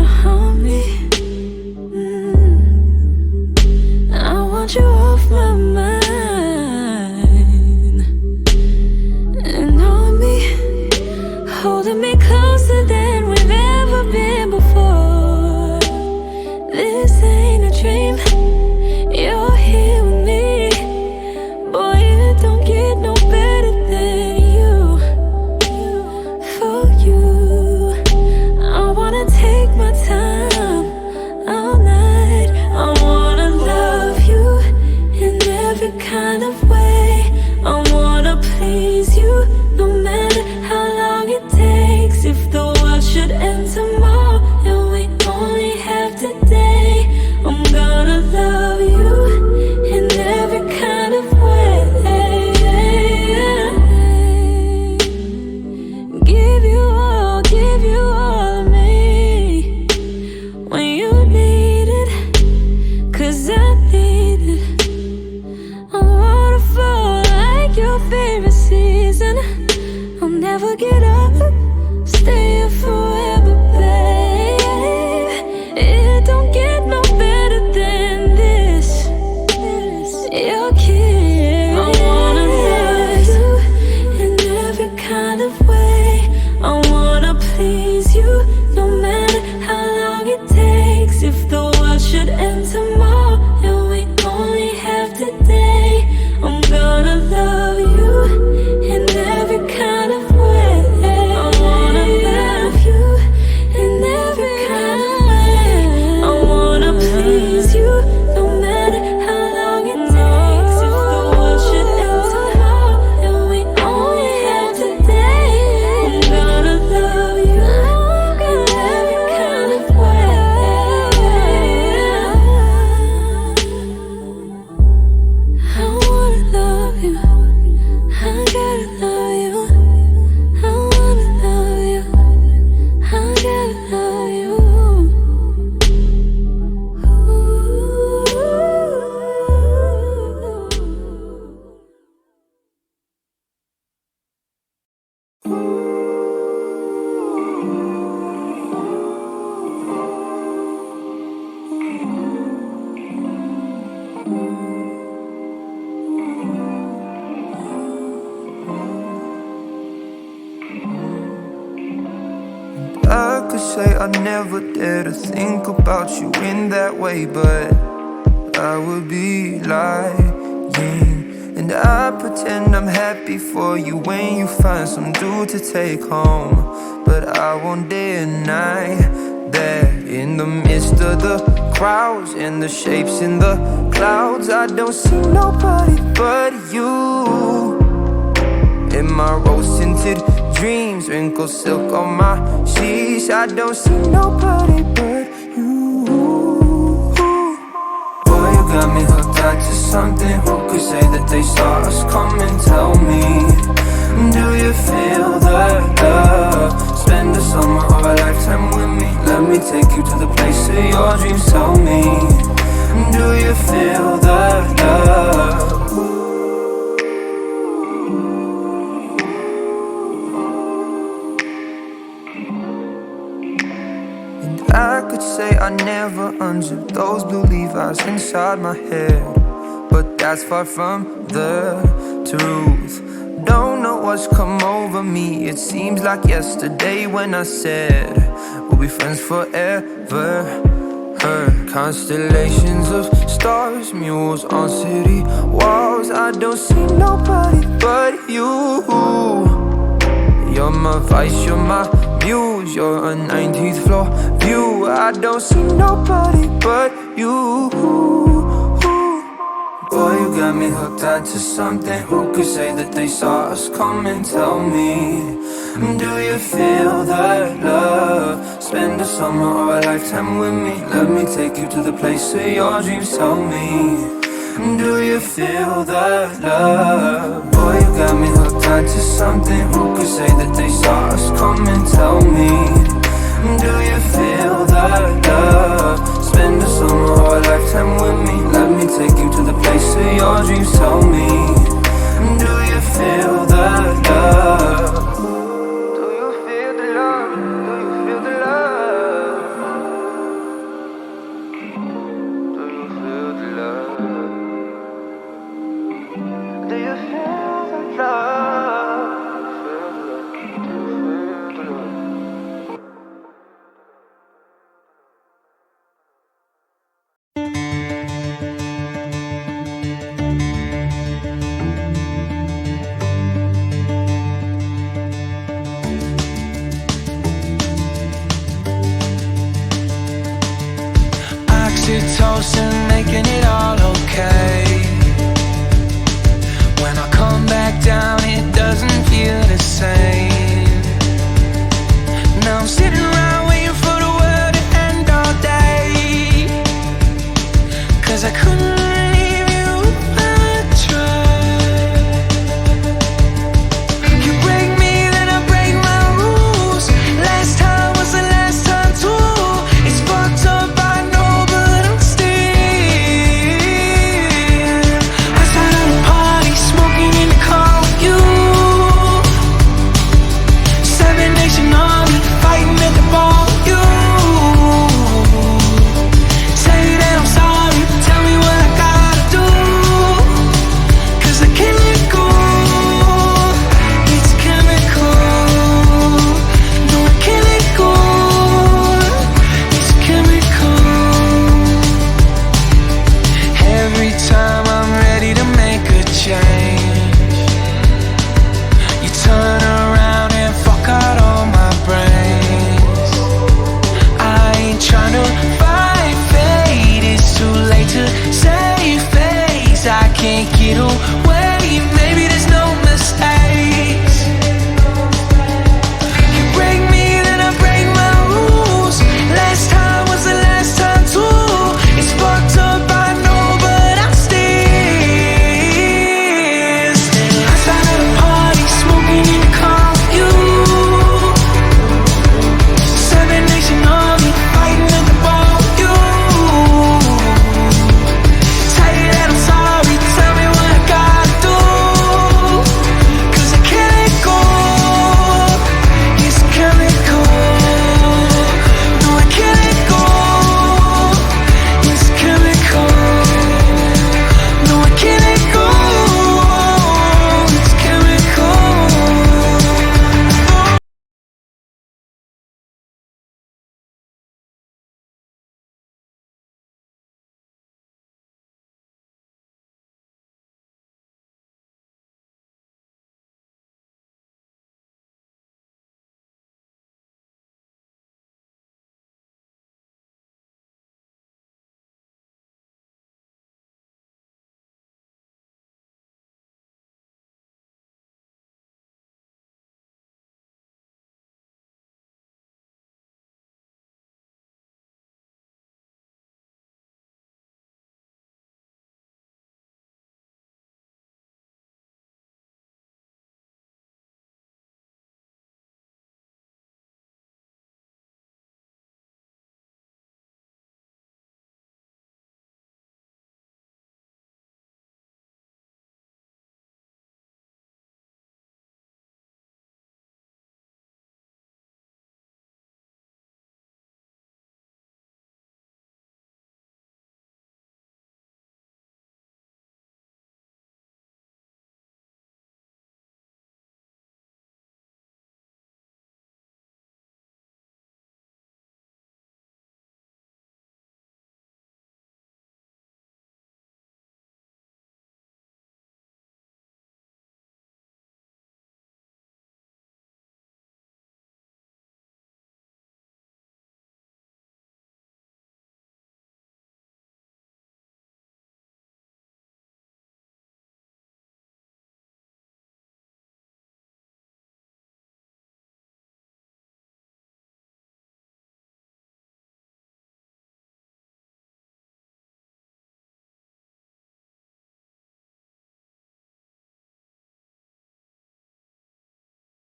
to harm me. I want you off my mind. And on me, holding me closer than we've ever been before. This ain't a dream, you're here with me. Boy, it don't get no better than you. For you, I wanna take my time all night. I wanna love you in every kind of way. I wanna please you no matter how long it takes. If the world should end tomorrow and we only have today, I'm gonna love you in every kind of way. Give you all of me when you need it, 'cause I need it. I'm a waterfall like your favorite season. I'll never get up, stay here forever, babe. It don't get no better than this. You're kidding. I wanna love you in every kind of way. I wanna please you no matter how long it takes. If the world should end tomorrow and we only have today, I'm gonna love you in every kind of way. I wanna love you in every kind of way. I wanna please you no matter how long it takes. If the world should end tomorrow and we only have today, I'm gonna love you in every kind of way. I wanna love you, I gotta love you. I wanna love you, I gotta love you. I could say I never dare to think about you in that way, but I would be lying. And I pretend I'm happy for you when you find some dude to take home. But I won't deny that in the midst of the crowds and the shapes in the clouds, I don't see nobody but you. In my rose-tinted dreams, wrinkled silk on my sheets, I don't see nobody but you. Boy, you got me hooked on to something. Who could say that they saw us coming? Tell me, do you feel the love? Spend the summer or a lifetime with me. Let me take you to the place of your dreams. Tell me, do you feel the love? I could say I never unzipped those blue Levi's inside my head, but that's far from the truth. Don't know what's come over me. It seems like yesterday when I said we'll be friends forever. Constellations of stars, mules on city walls. I don't see nobody but you. You're my vice, you're my muse, you're a 19th floor view. I don't see nobody but you. Boy, you got me hooked on to something. Who could say that they saw us coming? Tell me, do you feel the love? Spend a summer or a lifetime with me. Let me take you to the place of your dreams. Tell me, do you feel the love? Boy, you got me hooked on to something. Who could say that they saw us coming? Tell me, do you feel the love? Spend a summer or a lifetime with me. Let me take you to the place of your dreams. Tell me, do you feel the love? Do you feel the love? Do you feel the love? to toast and making it all okay. When I come back down, it doesn't feel the same.